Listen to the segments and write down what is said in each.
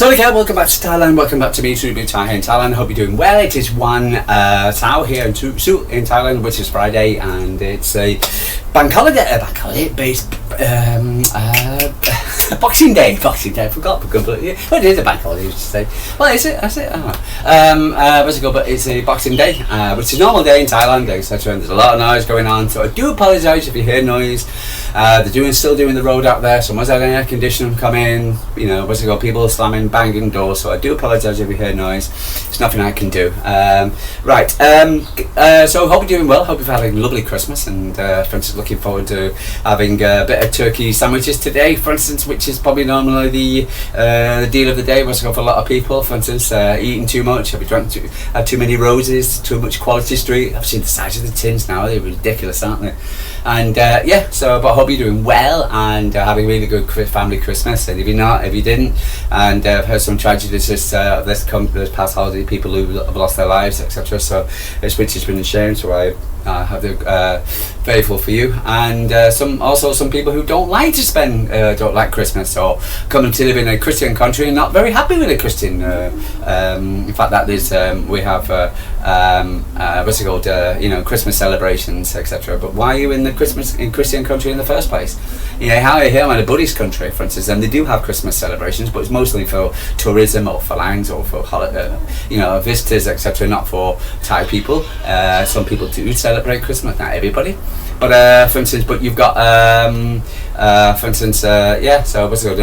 So again, welcome back to Thailand, welcome back to me, TBT here in Thailand. I hope you're doing well. It is 1 Tao here in Thailand, which is Friday, and it's a bank holiday based Boxing Day, I forgot completely. Well, it is a bank holiday, you should say. Well, is it? I don't know. But it's a Boxing Day, which is a normal day in Thailand, etc. And there's a lot of noise going on, so I do apologise if you hear noise. They're still doing the road out there. Someone's had an air conditioning come in. You know, people slamming, banging doors. So I do apologise if you hear noise. It's nothing I can do. So hope you're doing well. Hope you've had a lovely Christmas, and for instance, looking forward to having a bit of turkey sandwiches today, for instance, which is probably normally the deal of the day. For a lot of people, for instance, eating too much. Have you had too many roses? Too much Quality Street? I've seen the size of the tins now. They're ridiculous, aren't they? And but I hope you're doing well and having a really good family Christmas. And if you didn't, and I've heard some tragedies this past holiday, people who have lost their lives, etc. So which has been a shame. So I have the faithful for you, and some people who don't like Christmas, or coming to live in a Christian country and not very happy with a Christian. In fact, that is we have Christmas celebrations, etc. But why are you in Christian country in the first place? How are you here? I'm in a Buddhist country, for instance, and they do have Christmas celebrations, but it's mostly for tourism or for lands or for visitors, etc. Not for Thai people. Some people do celebrate Christmas, not everybody. But for instance, you've got and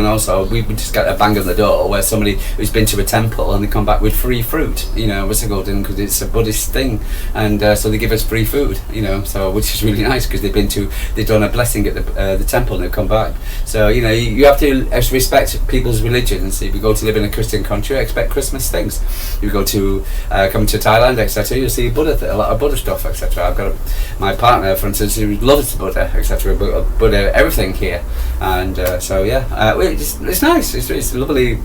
also we just got a bang on the door where somebody who's been to a temple and they come back with free fruit, because it's a Buddhist thing, and so they give us free food, so which is really nice, because they've done a blessing at the temple and they've come back. So you have to respect people's religions. If you go to live in a Christian country, expect Christmas things. You go to come to Thailand, etc. You'll see a lot of Buddha stuff, etc. I've got my partner, for instance, who loves Buddha, etc. Buddha everything here, and it's nice. It's lovely.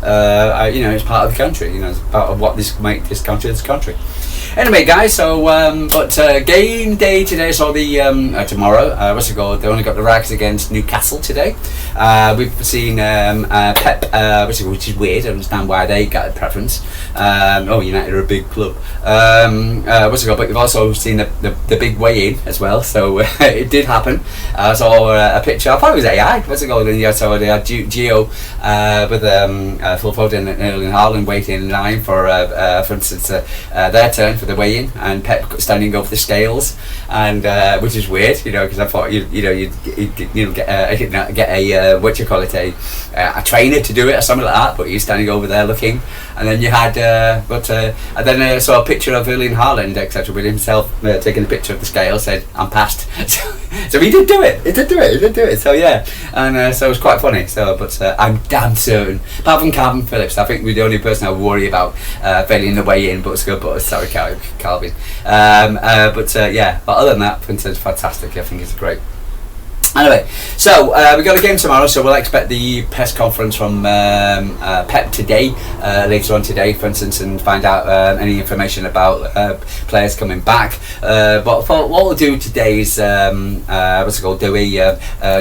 It's part of the country. It's part of what makes this country. Anyway, guys. So, game day today. So tomorrow. They only got the Rags against Newcastle today. We've seen Pep, which is weird. I understand why they got a preference. United are a big club. But you've also seen the big weigh-in as well. So it did happen. I saw a picture. I thought it was AI. So they had Gio with Phil Foden and Erling Haaland waiting in line for instance, their turn for the weigh-in, and Pep standing over the scales, and which is weird, because I thought you'd get a trainer to do it or something like that, but he's standing over there looking, and then you had and then I saw a picture of Erling Haaland, etc., with himself taking a picture of the scale, said I'm passed. So he did do it. So yeah, and so it was quite funny. So, but I'm damn certain, apart from Calvin Phillips, I think we're the only person I worry about failing the weigh-in. But sorry, Calvin. But other than that, Vincent's fantastic. I think it's great. Anyway, so we've got a game tomorrow, so we'll expect the press conference from Pep today, later on today, for instance, and find out any information about players coming back. But what we'll do today is do a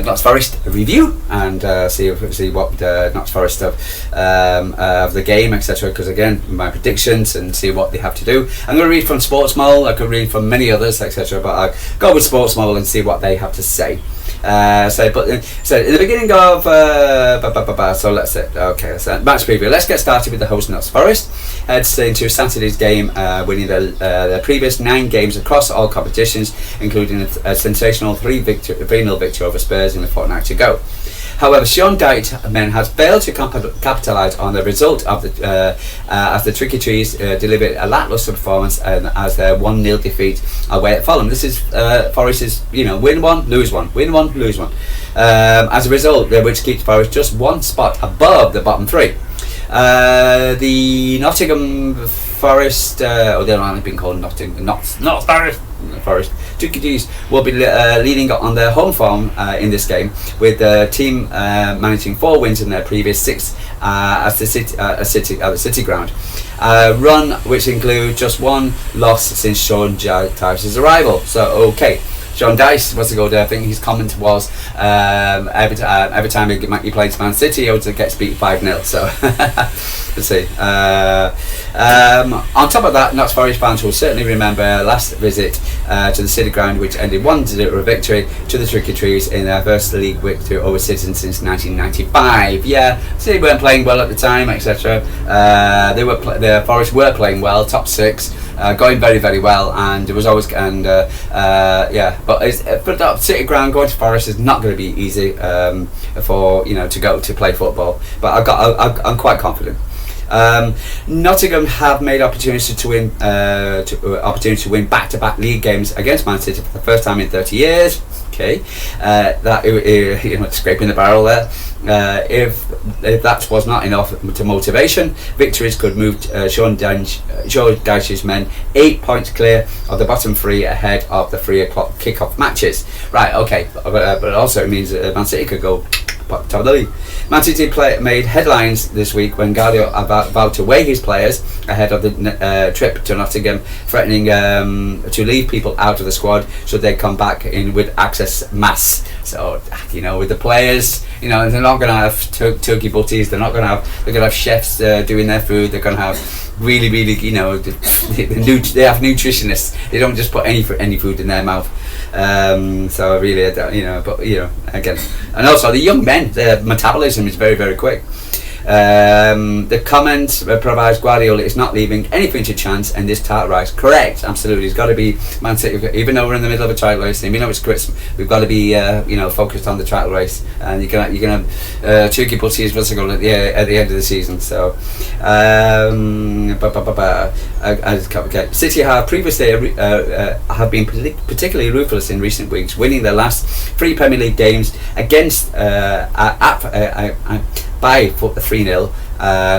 Notts Forest review, and see what Notts Forest of the game, etc. Because again, my predictions, and see what they have to do. I'm going to read from Sportsmole. I could read from many others, etc. But I'll go with Sportsmole and see what they have to say. So at the beginning of so let's say match preview. Let's get started with the host Notts Forest. Heads into Saturday's game, winning the previous 9 games across all competitions, including a sensational 3-0 victory over Spurs in the fortnight to go. However, Sean Dyche men has failed to capitalise on the result of as the Tricky Trees delivered a lacklustre performance as their 1-0 defeat away at Fulham. This is Forest's win one, lose one, win one, lose one. As a result, which keeps Forest just 1 spot above the bottom 3. The Nottingham Forest, they're only been called not Forest. Tricky Trees will be leading on their home form in this game, with the team managing 4 wins in their previous 6 at the City Ground. Run which includes just 1 loss since Sean Dyche's arrival. So Sean Dyche, what's it called? I think his comment was every time he plays Man City, he always gets beat 5-0. So let's see. On top of that, Notts Forest fans will certainly remember last visit to the City Ground, which ended 1-0 victory to the Tricky Trees in their first league victory over Citizens since 1995. Yeah, City weren't playing well at the time, etc. The Forest were playing well, top 6. Going very, very well, and it was always but the City Ground, going to Forest is not going to be easy for to go to play football. But I'm quite confident. Nottingham have made opportunity to win back-to-back league games against Man City for the first time in 30 years. Okay, scraping the barrel there. If that was not enough to motivation, victories could move Sean Dyche's men 8 points clear of the bottom 3 ahead of the 3 o'clock kick-off matches. Right, okay, but also it means Man City could go top of the league. Man City made headlines this week when Guardiola vowed to weigh his players ahead of the trip to Nottingham, threatening to leave people out of the squad should they come back in with access mass. So with the players, they're not going to have turkey butties. They're going to have chefs doing their food. They're going to have really, they have nutritionists. They don't just put any food in their mouth. So really, again, and also the young men, their metabolism is very, very quick. The comment provides Guardiola is not leaving anything to chance in this title race. Correct, absolutely. It's got to be Man City. Even though we're in the middle of a title race, even though it's Christmas, we've got to be focused on the title race. And you're gonna have turkey butties at the end of the season. So City have previously have been particularly ruthless in recent weeks, winning their last 3 Premier League games against by 3-0.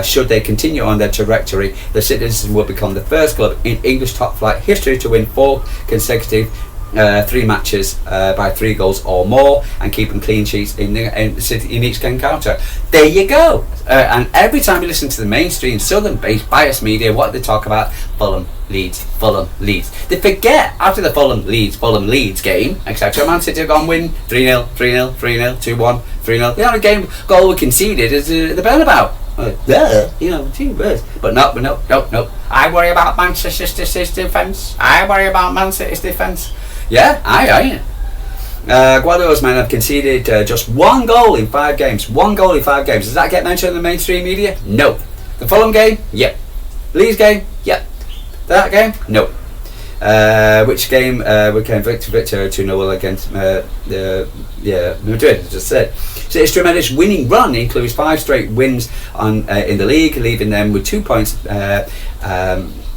Should they continue on their trajectory, the Citizens will become the first club in English top flight history to win 4 consecutive 3 matches by 3 goals or more, and keeping clean sheets in each encounter. There you go. And every time you listen to the mainstream Southern-based biased media, what they talk about? Fulham, Leeds. They forget after the Fulham Leeds game, etc. Man City have gone win 3-0, 3-0, 3-0, 2-1, 3-0. The only goal we conceded is the Bernabeu. Gee whiz. But no. I worry about Manchester City's defence. I worry about Man City's defence. Yeah, I. Guardiola's men have conceded just 1 goal in 5 games. 1 goal in 5 games. Does that get mentioned in the mainstream media? No. The Fulham game? Yep. Leeds game? Yep. That game? No. Which game became victor 2-0 against Madrid, as I said. So its tremendous winning run includes 5 straight wins in the league, leaving them with 2 points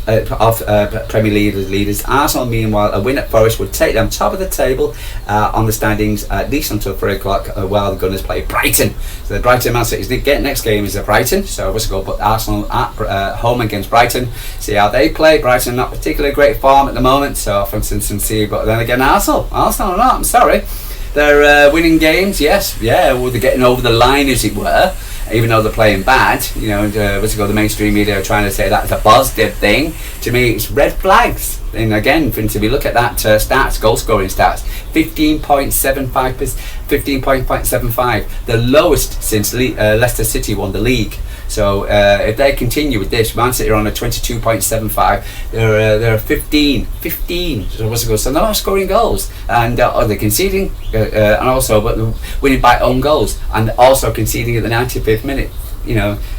off Premier League leaders. Arsenal, meanwhile, a win at Forest would take them top of the table on the standings at least until 3 o'clock while the Gunners play Brighton. So the Brighton Man City's next game is at Brighton, so what's it called? But Arsenal at home against Brighton. See how they play. Brighton not particularly great form at the moment, so for instance, but then again Arsenal are not, I'm sorry. They're winning games, yes, well, they're getting over the line, as it were, even though they're playing bad. The mainstream media are trying to say that's a positive thing. To me, it's red flags. And again, if we look at that goal scoring stats, 15.75, the lowest since Leicester City won the league. So if they continue with this, Man City are on a 22.75. They're 15. So they're not scoring goals, and they're conceding, and also but winning by own goals, and also conceding at the 95th minute.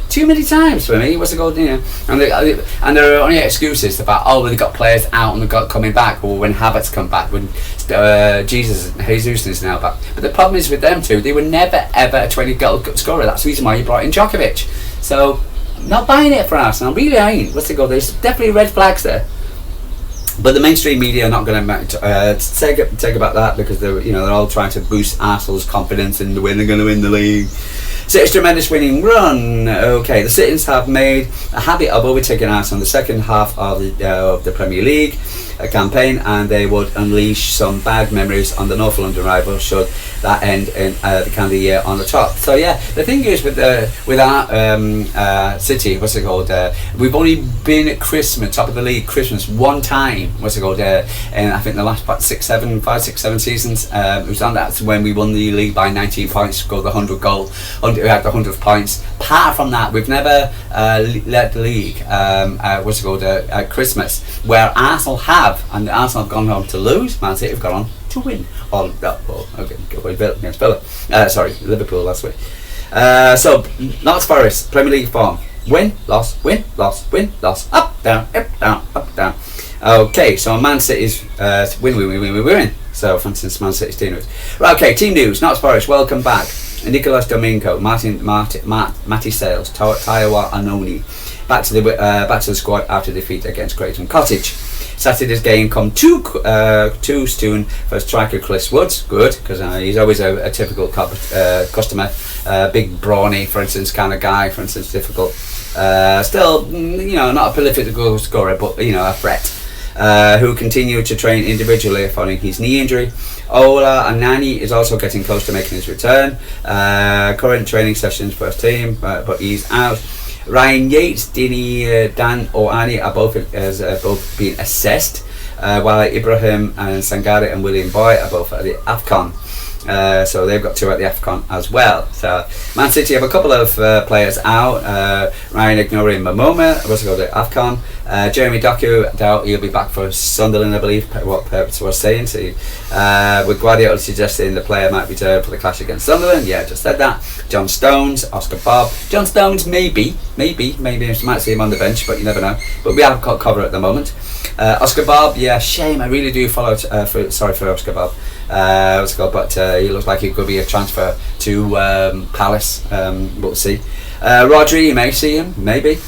Too many times for me. And there are only excuses about they've got players out and they've got coming back, or when Havertz come back, when Jesus is now back. But the problem is with them two, they were never ever a 20-goal scorer. That's the reason why you brought in Djokovic. So not buying it for Arsenal. Really ain't. There's definitely red flags there. But the mainstream media are not going to take about that, because they're all trying to boost Arsenal's confidence in when they're going to win the league. City's tremendous winning run. Okay, the Citizens have made a habit of overtaking Arsenal in the second half of the Premier League campaign, and they would unleash some bad memories on the North London rival should that end in the calendar year on the top. So yeah, the thing is with our City, we've only been at Christmas, top of the league Christmas, one time time. What's it called? And I think the last 5, 6, 7 seasons, it was on that when we won the league by 19 points, scored the 100 goal, we had the 100 points. Apart from that, we've never led the league. What's it called? At Christmas, where Arsenal have, and Arsenal have gone on to lose. Man City have gone on to win. Against Villa. Sorry, Liverpool last week. So Notts Forest Premier League form: win, loss, win, loss, win, loss, up, down, up, down. Okay, so Man City's win. So for instance, Man City's team news. Right, okay, team news. Notts Forest, welcome back. Nicolas Domingo, Matty Sales, Taiwa Anoni, back to the squad after defeat against Creighton Cottage. Saturday's game come too soon for striker Chris Woods. Good, because he's always a typical customer. Big brawny, for instance, kind of guy. For instance, difficult. Still, not a prolific goal scorer, but a threat. Who continued to train individually following his knee injury. Ola Anani is also getting close to making his return. Current training sessions first team, but he's out. Ryan Yates, Dini, Dan or Ani are both being assessed, while Ibrahim and Sangare and William Boy are both at the AFCON. So they've got 2 at the AFCON as well. So Man City have a couple of players out. Ryan ignoring Momoma, what's it called, the AFCON. Jeremy Doku, doubt he'll be back for Sunderland, I believe, what Pep was saying. So, with Guardiola suggesting the player might return for the clash against Sunderland. Yeah, just said that. John Stones, Oscar Bob. John Stones, maybe. You might see him on the bench, but you never know. But we have got cover at the moment. Oscar Bob, yeah, shame. I really do follow. Sorry for Oscar Bob. But he looks like he could be a transfer to Palace. We'll see. Rodri, you may see him. Maybe.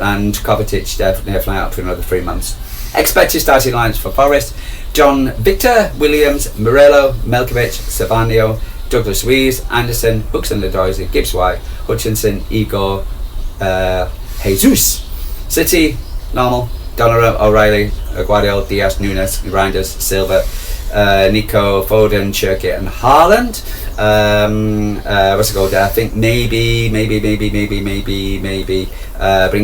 And Kovacic definitely fly out for another 3 months. Expected starting lines for Forest: John Victor, Williams, Morello, Melkovic, Semenyo, Douglas Luiz, Anderson, Huxton-Odoi, Gibbs White, Hutchinson, Igor, Jesus. City, normal: Donnarumma, O'Reilly, Guardiola, Diaz, Nunes, Reinders, Silva, Nico, Foden, Cherki and Haaland. I think maybe bring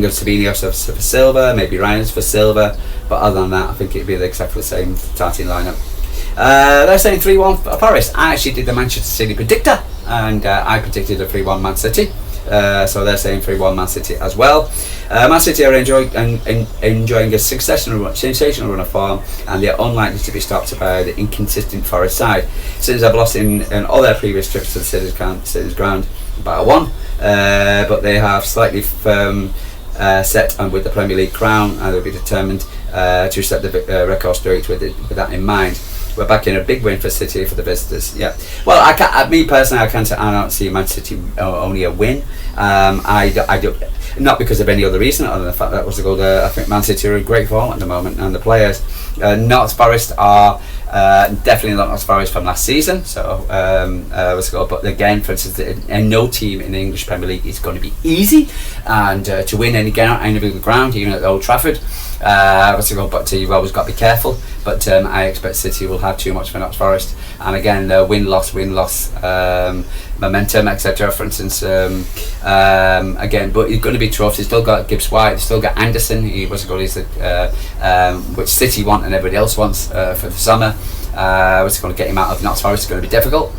up Semenyo for Silva, maybe Reinders for Silva, but other than that I think it'd be exactly the same starting lineup. They're saying 3-1 for Forest. I actually did the Manchester City predictor, and I predicted a 3-1 Man City. So they're saying 3-1 Man City as well. Man City are enjoying a sensational run of form, and they're unlikely to be stopped by the inconsistent Forest side. Since they've lost in all their previous trips to the City's ground by 1, but they have slightly firm set and with the Premier League crown, and they'll be determined to set the record straight with that in mind. We're back in a big win for City for the visitors. Yeah. Well, me personally, I don't see Man City only a win. I do not because of any other reason other than the fact that I think Man City are in great form at the moment, and the players. Notts Forest are definitely not Notts Forest from last season. So but again, for instance, no team in the English Premier League is going to be easy, and to win any ground, even at Old Trafford. But you've always got to be careful. But I expect City will have too much for Notts Forest, and again win loss, momentum, etc. For instance, again, but it's going to be tough. They've still got Gibbs White, they've still got Anderson. Which City want and everybody else wants for the summer. What's going to get him out of Notts Forest is going to be difficult.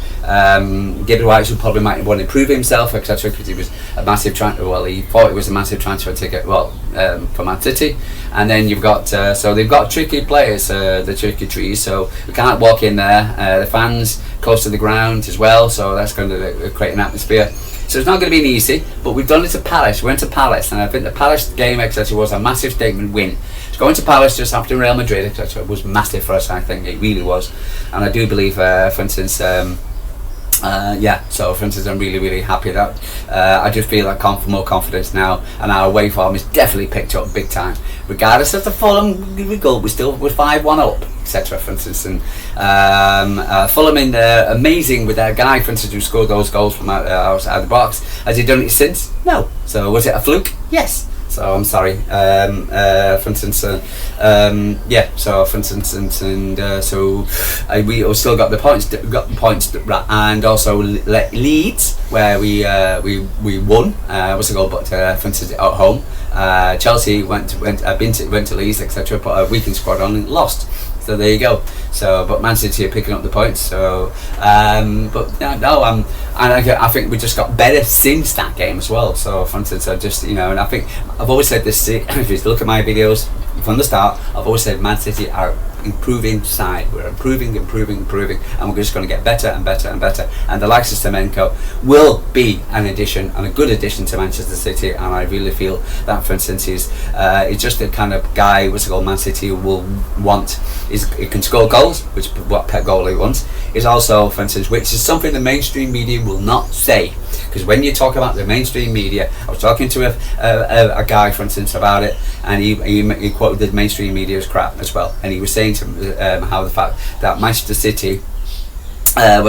Gibbs White probably might want to improve himself, etc. Because he was a massive transfer. Well, he thought it was a massive transfer ticket. For Man City, and then you've got so they've got tricky players, the tricky trees. So we can't walk in there. The fans close to the ground as well, so that's going to create an atmosphere. So it's not going to be easy. But we've done it to Palace. We went to Palace, and I think the Palace game, etc., was a massive statement win. Going to Palace just after Real Madrid, etc., was massive for us. I think it really was, and I do believe, for instance. So for instance, I'm really happy that I just feel like more confidence now, and our away form is definitely picked up big time, regardless of the Fulham result. We're 5-1 up, etc. For instance, and Fulham in there, amazing with that guy, for instance, who scored those goals from outside the box. Has he done it since? No. So was it a fluke? Yes. So I'm sorry. For instance, So for instance, and we still got the points. Got the points, and also Leeds, where we won. What's the goal? But for instance, at home, Chelsea went to Leeds, etc. Put a weakened squad on and lost. So there you go. So, but Man City are picking up the points. So, I think we just got better since that game as well. So, for instance, and I think I've always said this. If you look at my videos from the start, I've always said Man City are improving side. We're improving, and we're just going to get better and better and better. And the likes of Semenyo will be an addition and a good addition to Manchester City. And I really feel that, for instance, he's just the kind of guy Man City will want. He can score goals, which is what Pep goalie wants. Is also, for instance, which is something the mainstream media will not say. Because when you talk about the mainstream media, I was talking to a guy, for instance, about it, and he quoted the mainstream media as crap as well, and he was saying to how the fact that Manchester City. Why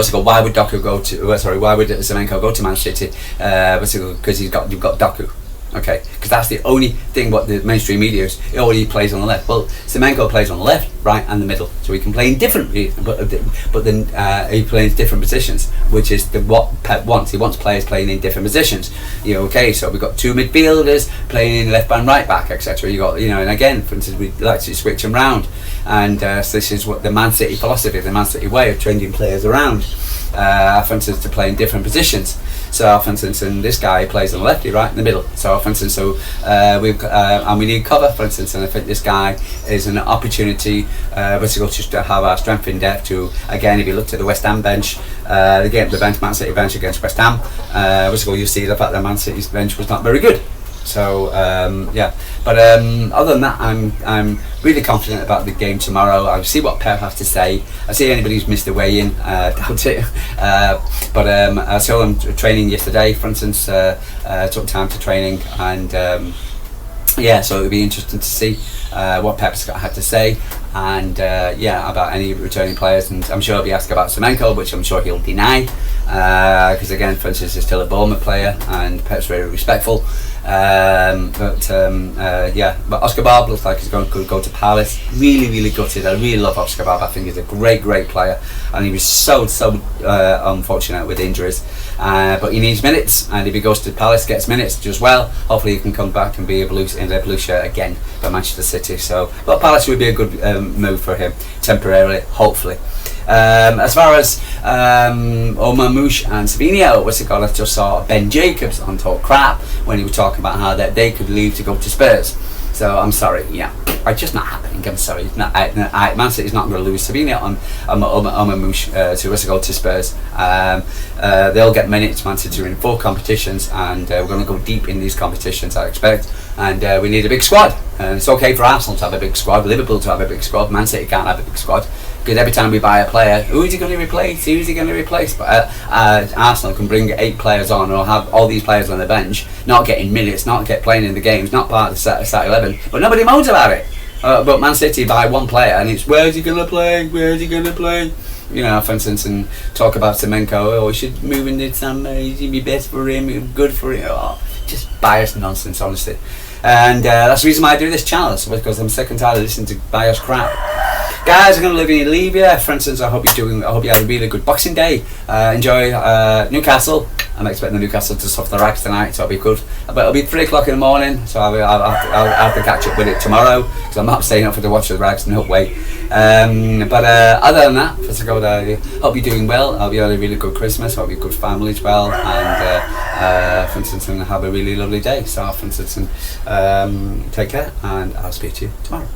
would Doku go to? Why would Semenyo go to Man City? Because you've got Doku. Okay, because that's the only thing what the mainstream media is. He plays on the left. Well, Semenyo plays on the left, right, and the middle, so he can play in different. But then he plays different positions, which is what Pep wants. He wants players playing in different positions. So we've got two midfielders playing in left and right back, etc. You got, and again, for instance, we like to switch them round, and so this is what the Man City philosophy, the Man City way of changing players around. For instance, to play in different positions. So, for instance, and this guy plays on the left, right in the middle. So, for instance, we need cover, for instance, and I think this guy is an opportunity just to have our strength in depth. To again, if you look at the West Ham bench, Man City bench against West Ham, you see the fact that Man City's bench was not very good. So but other than that, I'm really confident about the game tomorrow. I'll see what Pep has to say. I see anybody who's missed the weigh-in, doubt it. But I saw him training yesterday, for instance. Took time to training, and so it'll be interesting to see what Pep's had to say, and about any returning players. And I'm sure he'll be asked about Semenyo, which I'm sure he'll deny, because again, for instance, he's still a Bournemouth player, and Pep's very respectful. But Oscar Barb looks like he's going to go to Palace. Really gutted. I really love Oscar Barb. I think he's a great player, and he was so unfortunate with injuries. But he needs minutes, and if he goes to Palace, gets minutes as well, hopefully he can come back and be in the blue shirt again for Manchester City. So, but Palace would be a good move for him temporarily, hopefully. As far as Marmoush and Semenyo, I just saw Ben Jacobs on talk crap when he was talking about how that they could leave to go to Spurs. So I'm sorry, it's just not happening. I'm sorry, it's not. Man City's not going to lose Semenyo on Marmoush to Spurs. They'll get minutes. Man City are in 4 competitions, and we're going to go deep in these competitions, I expect. And we need a big squad. And it's okay for Arsenal to have a big squad, Liverpool to have a big squad. Man City can't have a big squad. Because every time we buy a player, who is he going to replace? But Arsenal can bring 8 players on, or have all these players on the bench, not getting minutes, not playing in the games, not part of the start 11, but nobody moans about it. But Man City buy one player, and it's where's he going to play? For instance, and talk about Semenyo. We should move in the summer. It'd be best for him, good for him. Just biased nonsense, honestly. And that's the reason why I do this channel, because I'm sick and tired of listening to biased crap. Guys, I'm going to leave you. For instance, I hope you had a really good Boxing Day. Enjoy Newcastle. I'm expecting Newcastle to stuff the rags tonight, so it'll be good. But it'll be 3 o'clock in the morning, so I'll have to catch up with it tomorrow, because I'm not staying up for to watch the rags, no way. But other than that, hope you're doing well. I hope you had a really good Christmas. Hope you're good family as well, and for instance, and have a really lovely day. So, for instance, take care, and I'll speak to you tomorrow.